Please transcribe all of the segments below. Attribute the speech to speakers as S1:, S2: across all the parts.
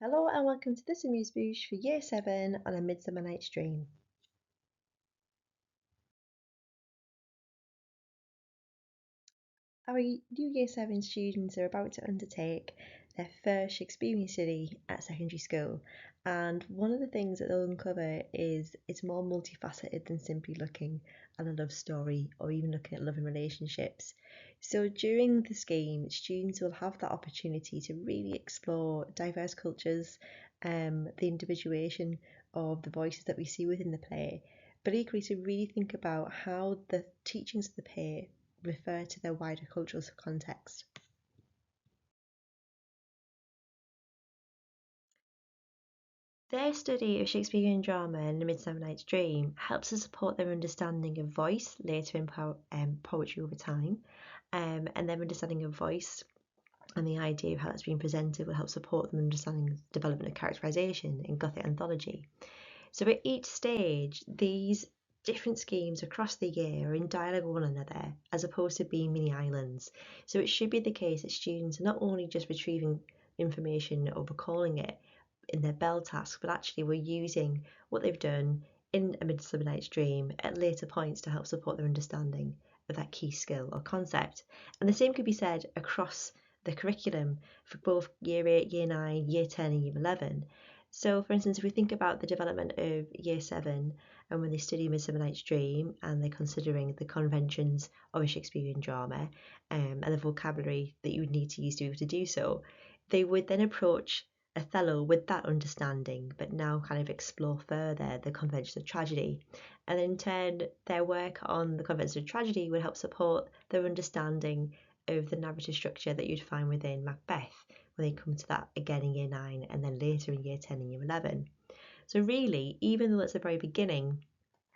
S1: Hello and welcome to this Amuse Bouche for Year 7 on A Midsummer Night's Dream. Our new Year 7 students are about to undertake their first Shakespearean study at secondary school, and one of the things that they'll uncover is it's more multifaceted than simply looking at a love story or even looking at love and relationships. So during the scheme, students will have that opportunity to really explore diverse cultures, the individuation of the voices that we see within the play, but equally to really think about how the teachings of the play refer to their wider cultural context. Their study of Shakespearean drama and A Midsummer Night's Dream helps to support their understanding of voice later in poetry over time, and their understanding of voice and the idea of how that's been presented will help support them understanding the development of characterization in Gothic anthology. So at each stage, these different schemes across the year are in dialogue with one another as opposed to being mini islands. So it should be the case that students are not only just retrieving information or recalling it in their bell task, but actually we're using what they've done in A Midsummer Night's Dream at later points to help support their understanding of that key skill or concept. And the same could be said across the curriculum for both Year 8, Year 9, Year 10 and Year 11. So, for instance, if we think about the development of Year 7 and when they study Midsummer Night's Dream and they're considering the conventions of a Shakespearean drama and the vocabulary that you would need to use to be able to do so, they would then approach Othello with that understanding, but now kind of explore further the conventions of tragedy. And in turn, their work on the conventions of tragedy would help support their understanding of the narrative structure that you'd find within Macbeth when they come to that again in Year 9 and then later in Year 10 and Year 11. So really, even though it's the very beginning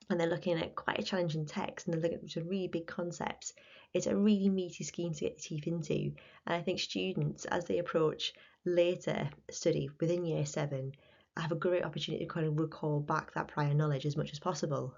S1: and they're looking at quite a challenging text and they're looking at some really big concepts, it's a really meaty scheme to get your teeth into. And I think students, as they approach later study within Year 7, have a great opportunity to kind of recall back that prior knowledge as much as possible.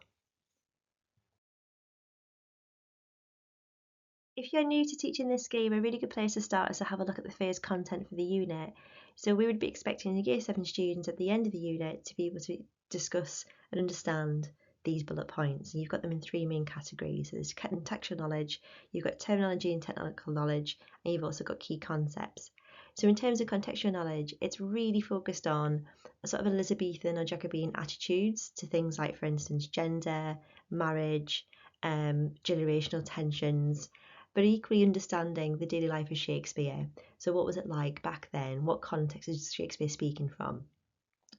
S1: If you're new to teaching this scheme, a really good place to start is to have a look at the phase content for the unit. So we would be expecting the Year 7 students at the end of the unit to be able to discuss and understand these bullet points. And you've got them in three main categories. So there's contextual knowledge, you've got terminology and technical knowledge, and you've also got key concepts. So in terms of contextual knowledge, it's really focused on a sort of Elizabethan or Jacobean attitudes to things like, for instance, gender, marriage, generational tensions, but equally understanding the daily life of Shakespeare. So, what was it like back then? What context is Shakespeare speaking from?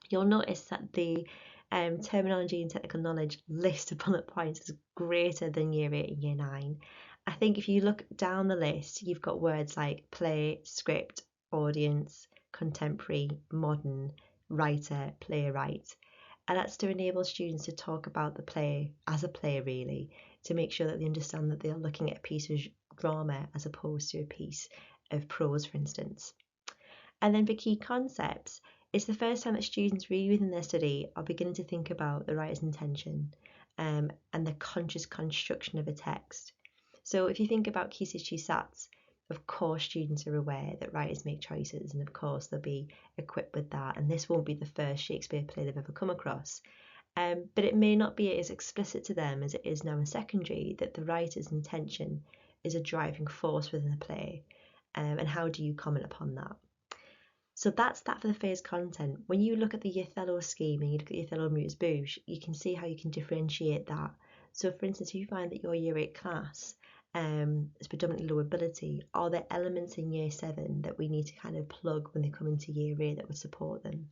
S1: You'll notice that the terminology and technical knowledge list of bullet points is greater than Year 8 and Year 9. I think if you look down the list, you've got words like play, script, audience, contemporary, modern, writer, playwright. And that's to enable students to talk about the play as a play, really, to make sure that they understand that they are looking at a piece of drama as opposed to a piece of prose, for instance. And then for key concepts, it's the first time that students really within their study are beginning to think about the writer's intention and the conscious construction of a text. So if you think about key situ sats, of course students are aware that writers make choices and of course they'll be equipped with that, and this won't be the first Shakespeare play they've ever come across. But it may not be as explicit to them as it is now in secondary that the writer's intention is a driving force within the play. And how do you comment upon that? So that's that for the phase content. When you look at the Othello scheme and you look at the Othello Amuse Bouche, you can see how you can differentiate that. So for instance, if you find that your Year 8 class is predominantly low ability, are there elements in Year 7 that we need to kind of plug when they come into Year 8 that would support them?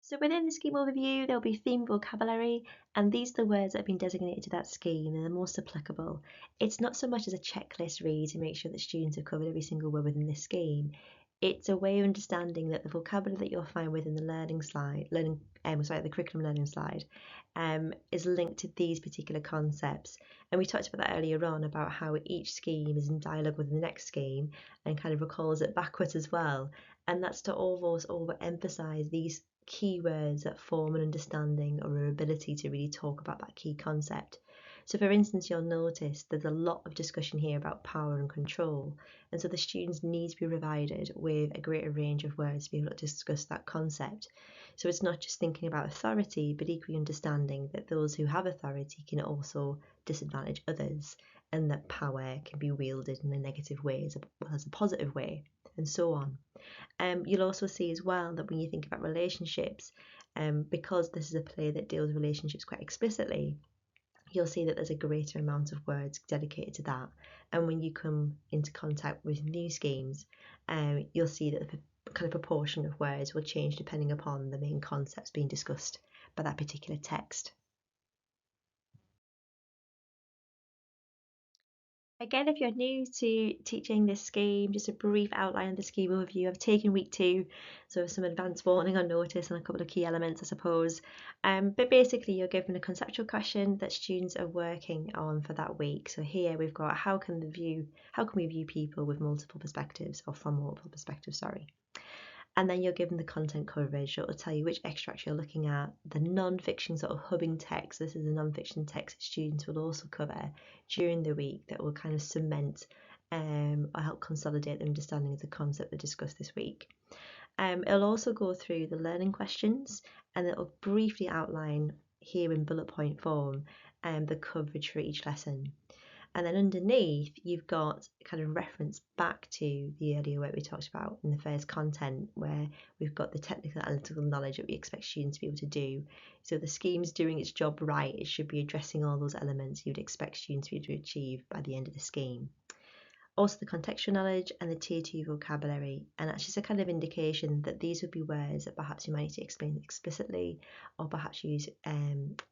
S1: So within the scheme overview, there'll be theme vocabulary, and these are the words that have been designated to that scheme and the most applicable. It's not so much as a checklist read to make sure that students have covered every single word within this scheme. It's a way of understanding that the vocabulary that you'll find within the the curriculum learning slide, is linked to these particular concepts. And we talked about that earlier on about how each scheme is in dialogue with the next scheme and kind of recalls it backwards as well. And that's to almost overemphasize these keywords that form an understanding or an ability to really talk about that key concept. So for instance, you'll notice there's a lot of discussion here about power and control, and so the students need to be provided with a greater range of words to be able to discuss that concept. So it's not just thinking about authority, but equally understanding that those who have authority can also disadvantage others, and that power can be wielded in a negative way as well as a positive way, and so on. You'll also see as well that when you think about relationships, because this is a play that deals with relationships quite explicitly, you'll see that there's a greater amount of words dedicated to that. And when you come into contact with new schemes, you'll see that the kind of proportion of words will change depending upon the main concepts being discussed by that particular text. Again, if you're new to teaching this scheme, just a brief outline of the scheme overview. I've taken week 2, so some advanced warning on notice and a couple of key elements, I suppose. But basically, you're given a conceptual question that students are working on for that week. So here we've got how can we view people with multiple perspectives, or from multiple perspectives, sorry. And then you're given the content coverage. It will tell you which extract you're looking at, the non-fiction sort of hubbing text. This is the non-fiction text that students will also cover during the week that will kind of cement or help consolidate the understanding of the concept we discussed this week. It'll also go through the learning questions, and it'll briefly outline here in bullet point form the coverage for each lesson. And then underneath, you've got kind of reference back to the earlier work we talked about in the first content, where we've got the technical analytical knowledge that we expect students to be able to do. So the scheme's doing its job right. It should be addressing all those elements you'd expect students to be able to achieve by the end of the scheme. Also the contextual knowledge and the tier 2 vocabulary, and that's just a kind of indication that these would be words that perhaps you might need to explain explicitly, or perhaps use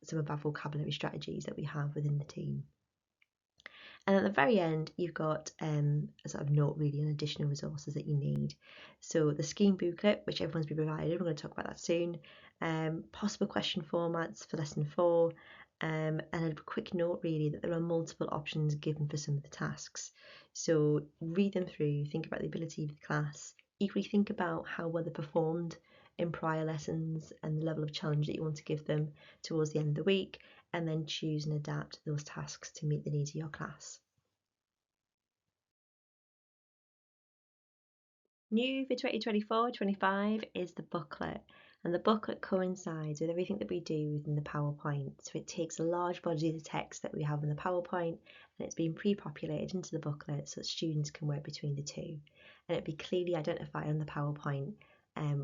S1: some of our vocabulary strategies that we have within the team. And at the very end, you've got a sort of note really on additional resources that you need. So the scheme booklet, which everyone's been provided, we're going to talk about that soon. Possible question formats for lesson 4, and a quick note really that there are multiple options given for some of the tasks. So read them through, think about the ability of the class, equally think about how well they performed in prior lessons and the level of challenge that you want to give them towards the end of the week, and then choose and adapt those tasks to meet the needs of your class. New for 2024-25 is the booklet, and the booklet coincides with everything that we do within the PowerPoint. So it takes a large body of the text that we have in the PowerPoint, and it's been pre-populated into the booklet so that students can work between the two. And it'll be clearly identified on the PowerPoint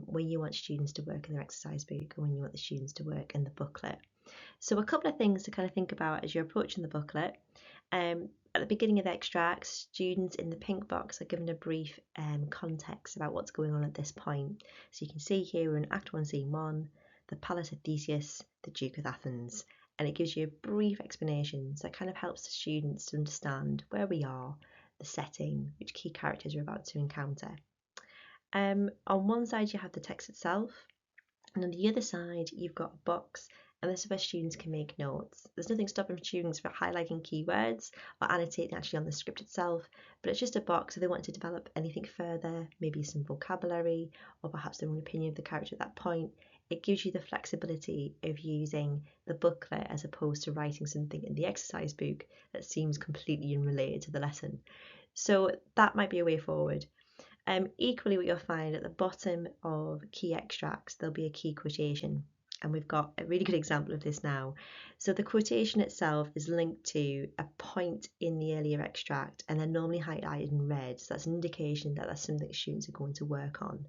S1: when you want students to work in their exercise book or when you want the students to work in the booklet. So a couple of things to kind of think about as you're approaching the booklet. At the beginning of the extract, students in the pink box are given a brief context about what's going on at this point. So you can see here we're in Act 1, Scene 1, the Palace of Theseus, the Duke of Athens, and it gives you a brief explanation. So it kind of helps the students to understand where we are, the setting, which key characters we're about to encounter. On one side you have the text itself, and on the other side you've got a box, and this is where students can make notes. There's nothing stopping students from highlighting keywords or annotating actually on the script itself, but it's just a box if they want to develop anything further, maybe some vocabulary or perhaps their own opinion of the character at that point. It gives you the flexibility of using the booklet as opposed to writing something in the exercise book that seems completely unrelated to the lesson. So that might be a way forward. Equally, what you'll find at the bottom of key extracts, there'll be a key quotation. And we've got a really good example of this now. So the quotation itself is linked to a point in the earlier extract, and they're normally highlighted in red. So that's an indication that that's something that students are going to work on.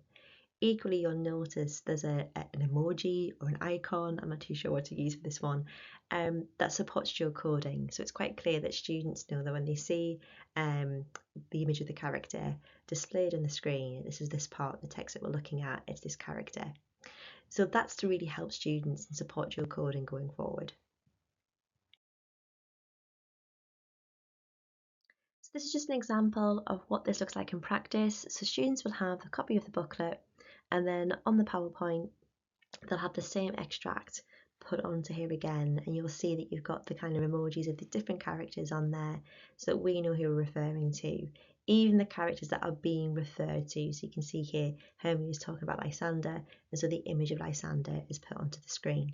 S1: Equally, you'll notice there's an emoji or an icon, I'm not too sure what to use for this one, that supports geocoding. So it's quite clear that students know that when they see the image of the character displayed on the screen, this is this part of the text that we're looking at, it's this character. So that's to really help students and support geocoding going forward. So this is just an example of what this looks like in practice. So students will have a copy of the booklet, and then on the PowerPoint they'll have the same extract put onto here again, and you'll see that you've got the kind of emojis of the different characters on there so that we know who we're referring to, even the characters that are being referred to. So you can see here Hermes is talking about Lysander, and so the image of Lysander is put onto the screen.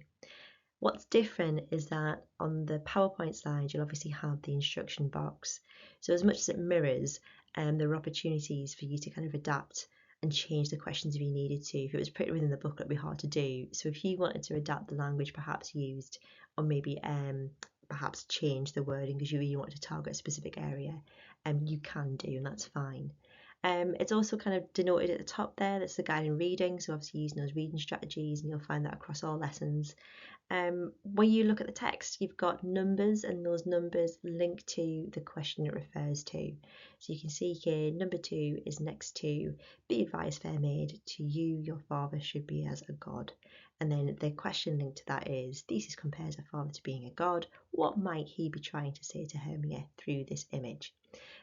S1: What's different is that on the PowerPoint slide, you'll obviously have the instruction box. So as much as it mirrors, there are opportunities for you to kind of adapt and change the questions if you needed to. If it was printed within the booklet, it'd be hard to do. So if you wanted to adapt the language perhaps used, or maybe perhaps change the wording because you really want to target a specific area, you can do, and that's fine. It's also kind of denoted at the top there, that's the guide in reading, so obviously using those reading strategies, and you'll find that across all lessons. When you look at the text, you've got numbers, and those numbers link to the question it refers to. So you can see here, number 2 is next to, be advised, fair maid, to you your father should be as a god. And then the question linked to that is, Theseus compares a father to being a god. What might he be trying to say to Hermia through this image?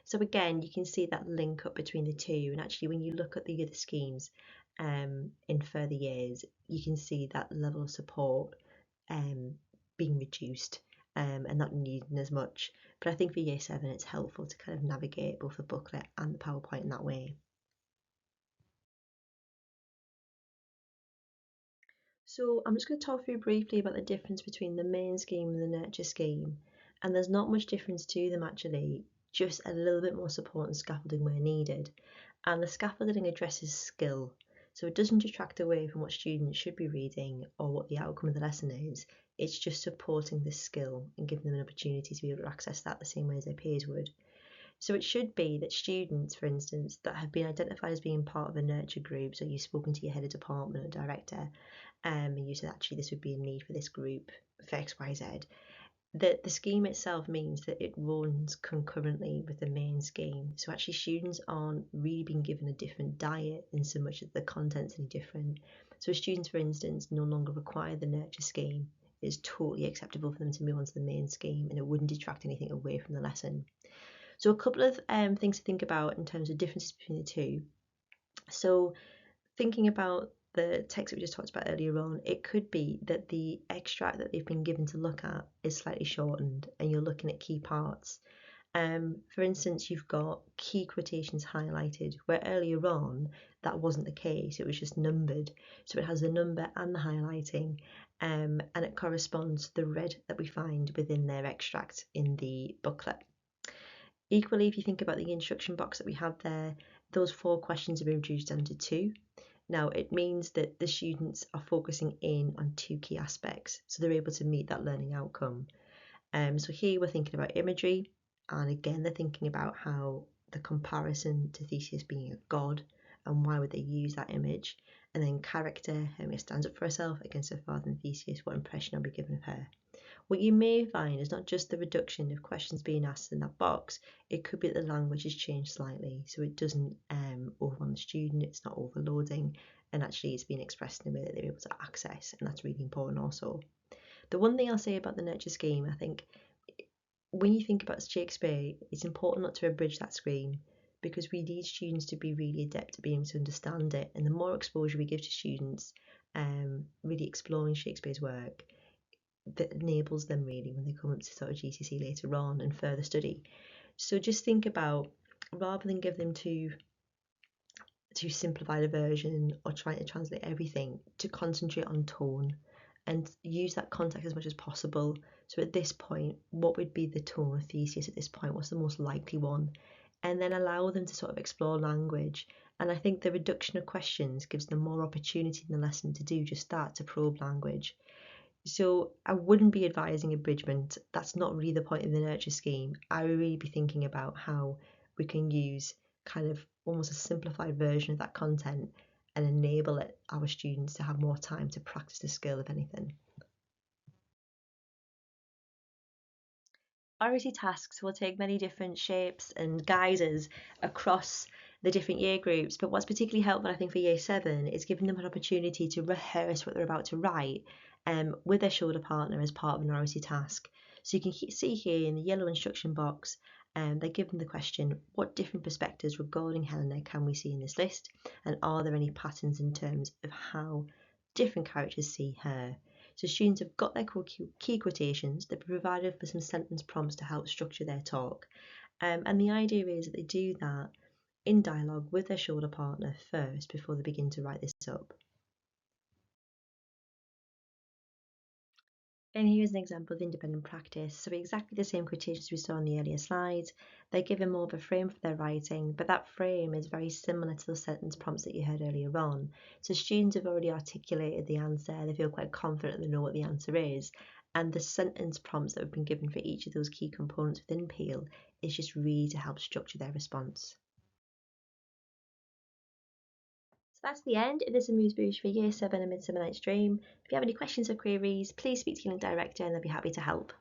S1: So again, you can see that link up between the two, and actually when you look at the other schemes in further years, you can see that level of support being reduced and not needing as much. But I think for year 7 it's helpful to kind of navigate both the booklet and the PowerPoint in that way. So I'm just going to talk through briefly about the difference between the main scheme and the nurture scheme. And there's not much difference to them actually, just a little bit more support and scaffolding where needed. And the scaffolding addresses skill. So it doesn't detract away from what students should be reading or what the outcome of the lesson is. It's just supporting the skill and giving them an opportunity to be able to access that the same way as their peers would. So it should be that students, for instance, that have been identified as being part of a nurture group, so you've spoken to your head of department or director, and you said actually this would be a need for this group for XYZ, that the scheme itself means that it runs concurrently with the main scheme. So actually students aren't really being given a different diet in so much that the content's any different. So students, for instance, no longer require the nurture scheme. It's totally acceptable for them to move on to the main scheme, and it wouldn't detract anything away from the lesson. So a couple of things to think about in terms of differences between the two. So thinking about the text that we just talked about earlier on, it could be that the extract that they've been given to look at is slightly shortened and you're looking at key parts. For instance, you've got key quotations highlighted, where earlier on that wasn't the case, it was just numbered. So it has the number and the highlighting, and it corresponds to the red that we find within their extract in the booklet. Equally, if you think about the instruction box that we have there, those 4 questions have been reduced down to 2. Now, it means that the students are focusing in on 2 key aspects, so they're able to meet that learning outcome. So here we're thinking about imagery, and again, they're thinking about how the comparison to Theseus being a god, and why would they use that image, and then character, Hermia stands up for herself against her father and Theseus, what impression are we given of her? What you may find is not just the reduction of questions being asked in that box, it could be that the language has changed slightly, so it doesn't overwhelm the student, it's not overloading, and actually it's being expressed in a way that they're able to access, and that's really important also. The one thing I'll say about the nurture scheme, I think when you think about Shakespeare, it's important not to abridge that scheme, because we need students to be really adept at being able to understand it, and the more exposure we give to students really exploring Shakespeare's work, that enables them really when they come up to sort of GCSE later on and further study. So just think about, rather than give them too simplified a version or trying to translate everything, to concentrate on tone and use that context as much as possible. So at this point, what would be the tone of Theseus at this point? What's the most likely one? And then allow them to sort of explore language. And I think the reduction of questions gives them more opportunity in the lesson to do just that, to probe language. So I wouldn't be advising abridgment. That's not really the point of the nurture scheme. I would really be thinking about how we can use kind of almost a simplified version of that content and enable our students to have more time to practice the skill, if anything. ROT tasks will take many different shapes and guises across the different year groups, but what's particularly helpful, I think, for year 7 is giving them an opportunity to rehearse what they're about to write with their shoulder partner as part of an ROT task. So you can see here in the yellow instruction box, they're given the question, what different perspectives regarding Helena can we see in this list? And are there any patterns in terms of how different characters see her? So students have got their key quotations, they're provided for some sentence prompts to help structure their talk. And the idea is that they do that in dialogue with their shoulder partner first before they begin to write this up. And here's an example of independent practice. So exactly the same quotations we saw in the earlier slides. They're given more of a frame for their writing, but that frame is very similar to the sentence prompts that you heard earlier on. So students have already articulated the answer, they feel quite confident they know what the answer is. And the sentence prompts that have been given for each of those key components within Peel is just really to help structure their response. So that's the end of this Amuse Bouche for Year 7 and Midsummer Night's Dream. If you have any questions or queries, please speak to your director and they'll be happy to help.